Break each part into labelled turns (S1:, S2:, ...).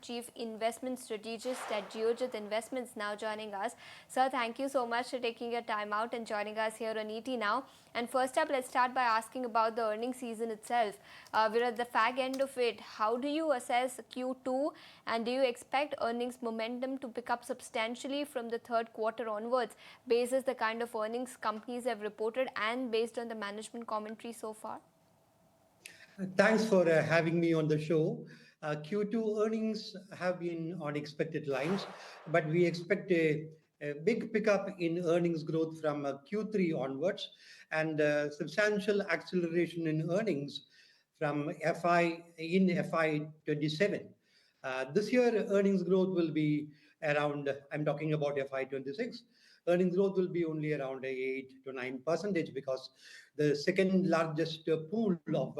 S1: Chief Investment Strategist at Jiojith Investments, now joining us. Sir, thank you so much for taking your time out and joining us here on ET Now. And first up, let's start by asking about the earnings season itself. We're at the fag end of it. How do you assess Q2, and do you expect earnings momentum to pick up substantially from the third quarter onwards, based on the kind of earnings companies have reported and based on the management commentary so far?
S2: Thanks for having me on the show. Q2 earnings have been on expected lines, but we expect a big pickup in earnings growth from Q3 onwards and substantial acceleration in earnings from FY27. This year, earnings growth will be around, I'm talking about FY26, earnings growth will be only around 8 to 9% because the second largest pool of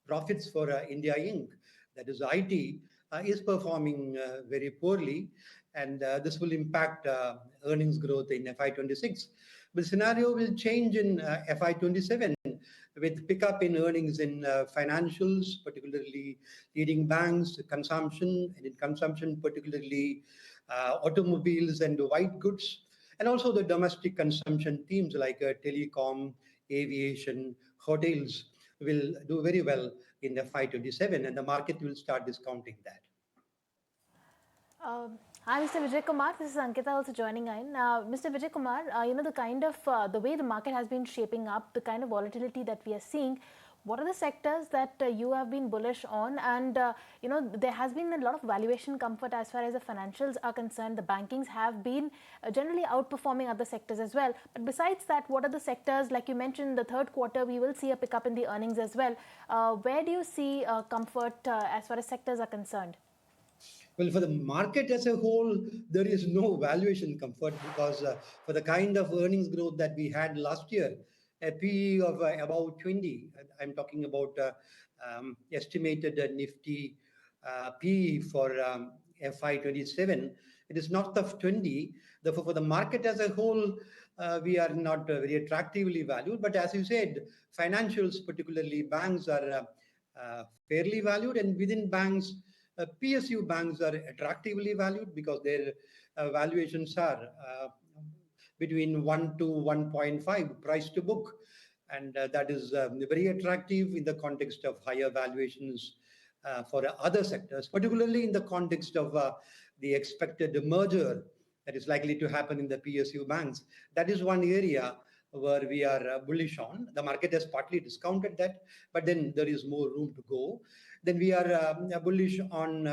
S2: profits for India Inc., that is IT, is performing very poorly, and this will impact earnings growth in FY26. The scenario will change in FY27 with pickup in earnings in financials, particularly leading banks, consumption, and in consumption, particularly automobiles and white goods, and also the domestic consumption themes like telecom, aviation, hotels will do very well in FY27, and the market will start discounting that.
S3: Hi, Mr. Vijay Kumar. This is Ankita also joining in. Mr. Vijay Kumar, the kind of the way the market has been shaping up, the kind of volatility that we are seeing, what are the sectors that you have been bullish on? And there has been a lot of valuation comfort as far as the financials are concerned. The bankings have been generally outperforming other sectors as well. But besides that, what are the sectors, like you mentioned, the third quarter, we will see a pickup in the earnings as well. Where do you see comfort as far as sectors are concerned?
S2: Well, for the market as a whole, there is no valuation comfort because for the kind of earnings growth that we had last year, a PE of about 20, I'm talking about estimated Nifty PE for FY27, it is north of 20. Therefore, for the market as a whole, we are not very attractively valued. But as you said, financials, particularly banks, are fairly valued, and within banks, PSU banks are attractively valued because their valuations are between 1 to 1.5 price to book. And that is very attractive in the context of higher valuations for other sectors, particularly in the context of the expected merger that is likely to happen in the PSU banks. That is one area where we are bullish on. The market has partly discounted that, but then there is more room to go. Then we are bullish on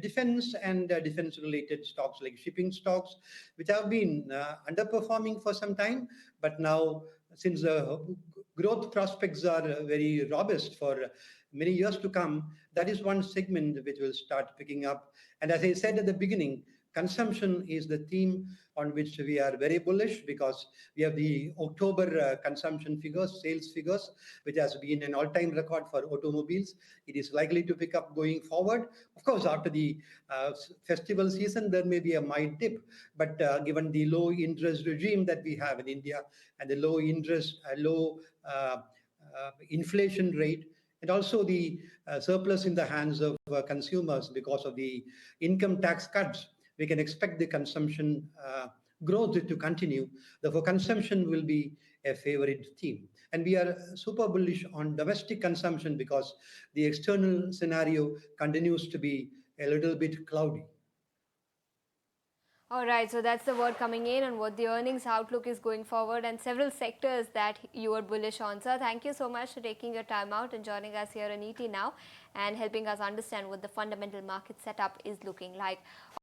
S2: defense and defense-related stocks like shipping stocks, which have been underperforming for some time. But now, since the growth prospects are very robust for many years to come, that is one segment which will start picking up. And as I said at the beginning, consumption is the theme on which we are very bullish because we have the October consumption figures, sales figures, which has been an all-time record for automobiles. It is likely to pick up going forward. Of course, after the festival season, there may be a mild dip, but given the low interest regime that we have in India and the low inflation rate, and also the surplus in the hands of consumers because of the income tax cuts, we can expect the consumption growth to continue. Therefore, consumption will be a favorite theme. And we are super bullish on domestic consumption because the external scenario continues to be a little bit cloudy.
S1: All right, so that's the word coming in and what the earnings outlook is going forward and several sectors that you are bullish on. Sir, thank you so much for taking your time out and joining us here on ET Now and helping us understand what the fundamental market setup is looking like.